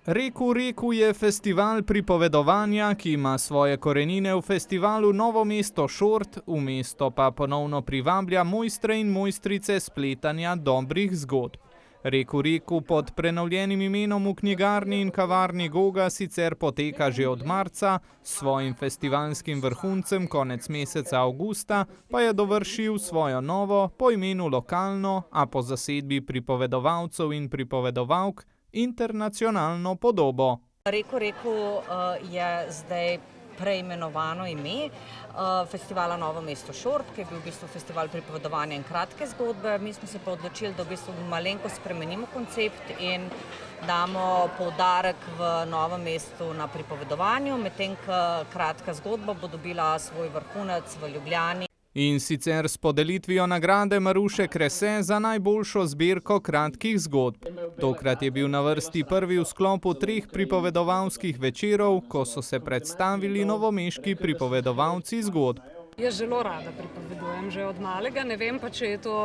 Reku je festival pripovedovanja, ki ima svoje korenine v festivalu Novo mesto Šort, v mesto pa ponovno privablja mojstre in mojstrice spletanja dobrih zgodb. Reku pod prenovljenim imenom v knjigarni in kavarni Goga sicer poteka že od marca, s svojim festivalskim vrhuncem konec meseca avgusta pa je dovršil svojo novo, po imenu lokalno, a po zasedbi pripovedovalcev in pripovedovalk, internacionalno podobo. Reku je zdaj preimenovano ime festivala Novo mesto Šort, ki je bil v bistvu festival pripovedovanja in kratke zgodbe. Mi smo se pa odločili, da v bistvu malenkost spremenimo koncept in damo poudarek v Novem mestu na pripovedovanju, medtem ko kratka zgodba bo dobila svoj vrhunec v Ljubljani. In sicer s podelitvijo nagrade Maruše Krese za najboljšo zbirko kratkih zgodb. Tokrat je bil na vrsti prvi v sklopu 3 pripovedovalskih večerov, ko so se predstavili novomeški pripovedovalci zgodb. Jaz zelo rada pripovedujem že od malega, ne vem pa, če je to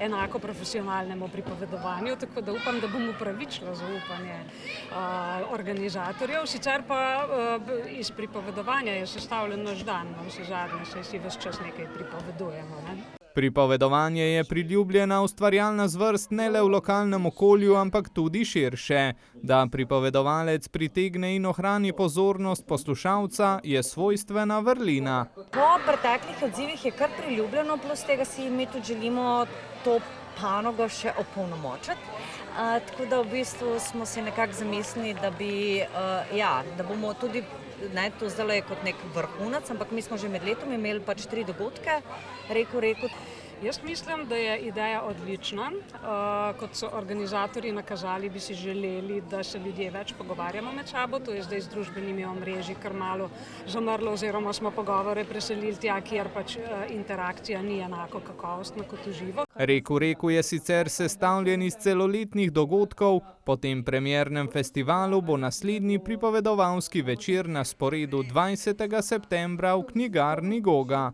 enako profesionalnemu pripovedovanju, tako da upam, da bom upravičila zaupanje organizatorjev. Sicer pa iz pripovedovanja je sestavljen naš dan, navsezadnje, saj si ves čas nekaj pripovedujemo. Ne? Pripovedovanje je priljubljena ustvarjalna zvrst ne le v lokalnem okolju, ampak tudi širše. Da pripovedovalec pritegne in ohrani pozornost poslušalca, je svojstvena vrlina. Po preteklih odzivih je kar priljubljeno, plus tega si mi tudi želimo to panogo še opolnomočiti. Tako da v bistvu smo si nekako zamislili, da bomo tudi, ne, to zdaj je kot nek vrhunac, ampak mi smo že med letom imeli pač 3 dogodke, Reku. Jaz mislim, da je ideja odlična. Kot so organizatorji nakazali, bi si želeli, da se ljudje več pogovarjamo med sabo. To je zdaj z družbenimi omrežji kar malo zamrlo, oziroma smo pogovore preselili tja, kjer pač interakcija ni enako kakovostna kot v živo. Reku je sicer sestavljen iz celoletnih dogodkov, po tem premiernem festivalu bo naslednji pripovedovalski večer na sporedu 20. septembra v knjigarni Goga.